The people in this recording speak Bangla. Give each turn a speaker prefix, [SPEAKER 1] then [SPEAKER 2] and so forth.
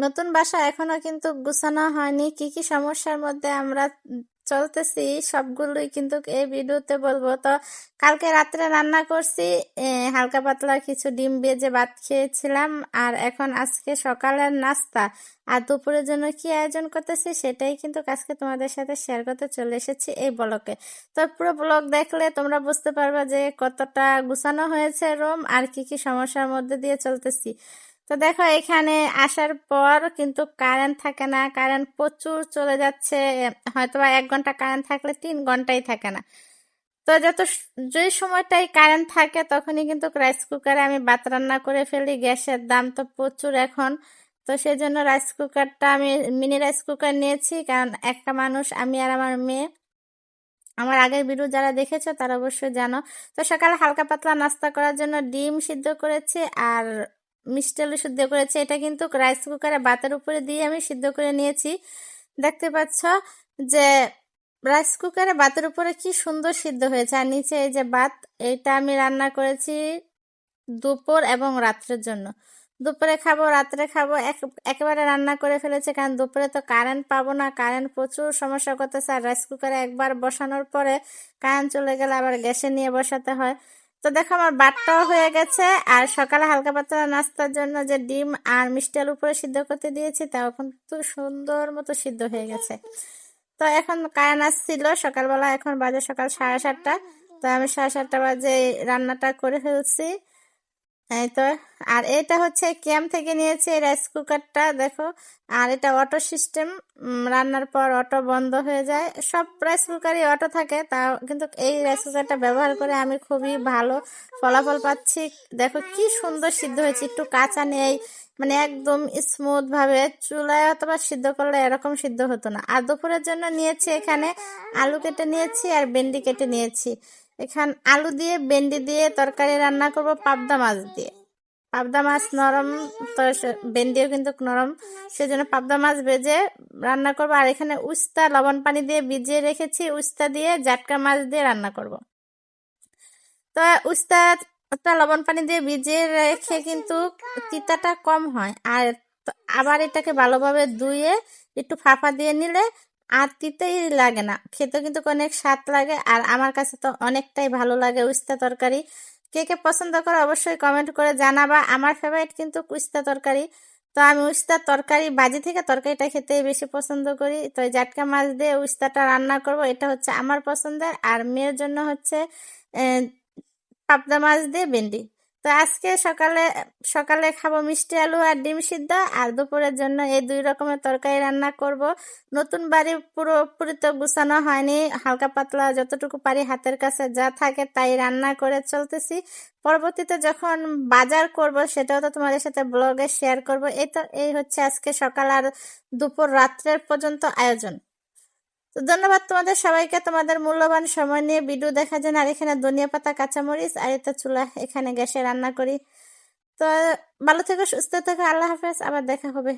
[SPEAKER 1] নতুন বাসা এখনো কিন্তু গুছানো হয়নি। কি কি সমস্যার মধ্যে আমরা চলতেছি সবগুলোই কিন্তু এই ভিডিওতে বলবো। তো কালকে রাত্রে রান্না করছি, হালকা পাতলা কিছু ডিম ভেজে ভাত খেয়েছিলাম। আর এখন আজকে সকালের নাস্তা আর দুপুরের জন্য কি আয়োজন করতেছি সেটাই কিন্তু আজকে তোমাদের সাথে শেয়ার করতে চলে এসেছি এই ব্লগে। তো পুরো ব্লগ দেখলে তোমরা বুঝতে পারবা যে কতটা গুছানো হয়েছে রুম আর কি কি সমস্যার মধ্যে দিয়ে চলতেছি। তো দেখো এখানে আসার পর কিন্তু কারেন্ট থাকে না, কারেন্ট প্রচুর চলে যাচ্ছে। হয়তো বা 1 ঘন্টা কারেন্ট থাকলে 3 ঘন্টাই থাকে না। তো যে সময়টাই কারেন্ট থাকে তখনই কিন্তু রাইস কুকারে আমি ভাত রান্না করে ফেলি। গ্যাসের দাম তো প্রচুর এখন, তো সেই জন্য রাইস কুকারটা আমি মিনি রাইস কুকার নিয়েছি, কারণ একটা মানুষ আমি আর আমার মেয়ে। আমার আগের ভিডিও যারা দেখেছো তারা অবশ্যই জানো। তো সকালে হালকা পাতলা নাস্তা করার জন্য ডিম সিদ্ধ করেছি আর মিষ্টি আলু সিদ্ধ করেছি। এটা কিন্তু রাইস কুকারে ভাতের উপরে দিয়ে আমি সিদ্ধ করে নিয়েছি। দেখতে পাচ্ছ যে রাইস কুকারে ভাতের উপরে কি সুন্দর সিদ্ধ হয়েছে, আর নিচে এই যে ভাত। এটা আমি রান্না করেছি দুপুর এবং রাত্রের জন্য। দুপুরে খাবো, রাত্রে খাবো, একেবারে রান্না করে ফেলেছে, কারণ দুপুরে তো কারেন্ট পাবো না। কারেন্ট প্রচুর সমস্যা করতেছে, আর রাইস কুকারে একবার বসানোর পরে কারেন্ট চলে গেলে আবার গ্যাসে নিয়ে বসাতে হয়। তো দেখো আমার ভাতটাও হয়ে গেছে, আর সকালে হালকা পাতলা নাস্তার জন্য যে ডিম আর মিষ্টি আলু উপরে সিদ্ধ করতে দিয়েছি তাও কিন্তু সুন্দর মতো সিদ্ধ হয়ে গেছে। তো এখন কারেন্ট আসছিল সকালবেলা, এখন বাজে সকাল 7:30। তো আমি 7:30 বাজে রান্নাটা করে ফেলছি। এই তো। আর এটা হচ্ছে ক্যাম্প থেকে নিয়েছি এই রাইস কুকারটা, দেখো। আর এটা অটো সিস্টেম, রান্নার পর অটো বন্ধ হয়ে যায়। সব রাইস কুকারই অটো থাকে, তা কিন্তু এই রাইস কুকারটা ব্যবহার করে আমি খুবই ভালো ফলাফল পাচ্ছি। দেখো কি সুন্দর সিদ্ধ হয়েছে, একটু কাঁচা নেই, মানে একদম স্মুথ ভাবে। চুলায় অথবা সিদ্ধ করলে এরকম সিদ্ধ হতো না। আর দুপুরের জন্য নিয়েছি এখানে আলু কেটে নিয়েছি আর ভেন্ডি কেটে নিয়েছি। এখান আলু দিয়ে ভেন্ডি দিয়ে তরকারি রান্না করব পাবদা মাছ দিয়ে। পাবদা মাছ নরম, তো ভেন্ডিও কিন্তু নরম, সেজন্য পাবদা মাছ ভেজে রান্না করব। আর এখানে উস্তা লবণ পানি দিয়ে ভিজিয়ে রেখেছি, উস্তা দিয়ে জাটকা মাছ দিয়ে রান্না করব। তো উস্তাটা লবণ পানি দিয়ে ভিজিয়ে রেখে কিন্তু তিতাটা কম হয়। আর আবার এটাকে ভালোভাবে ধুয়ে একটু ফাঁপা দিয়ে নিলে আর তিতাই লাগে না, খেতে কিন্তু অনেক স্বাদ লাগে। আর আমার কাছে তো অনেকটাই ভালো লাগে উস্তা তরকারি। কে কে পছন্দ করে অবশ্যই কমেন্ট করে জানাবা। আমার ফেভারিট কিন্তু উস্তা তরকারি। তো আমি উস্তা তরকারি ভাজি থেকে তরকারিটা খেতে বেশি পছন্দ করি। তো এই জাটকা মাছ দিয়ে উস্তাটা রান্না করব, এটা হচ্ছে আমার পছন্দের। আর মেয়ের জন্য হচ্ছে পাবদা মাছ দিয়ে ভেন্ডি। তো আজকে সকালে সকালে খাবো মিষ্টি আলু আর ডিম সিদ্ধ, আর দুপুরের জন্য এই 2 রকমের তরকারি রান্না করব। নতুন বাড়ি পুরোপুরি তো গুছানো হয়নি, হালকা পাতলা যতটুকু পারি হাতের কাছে যা থাকে তাই রান্না করে চলতেছি। পরবর্তীতে যখন বাজার করব সেটাও তো তোমাদের সাথে ব্লগে শেয়ার করব। এই হচ্ছে আজকে সকাল আর দুপুর রাত্রের পর্যন্ত আয়োজন। তো ধন্যবাদ তোমাদের সবাইকে তোমাদের মূল্যবান সময় নিয়ে ভিডিও দেখার জন্য। আর এখানে ধনিয়া পাতা, কাঁচামরিচ, আর এটা চুলা, এখানে গ্যাসে রান্না করি। তো ভালো থেকো, সুস্থ থেকো, আল্লাহ হাফেজ, আবার দেখা হবে।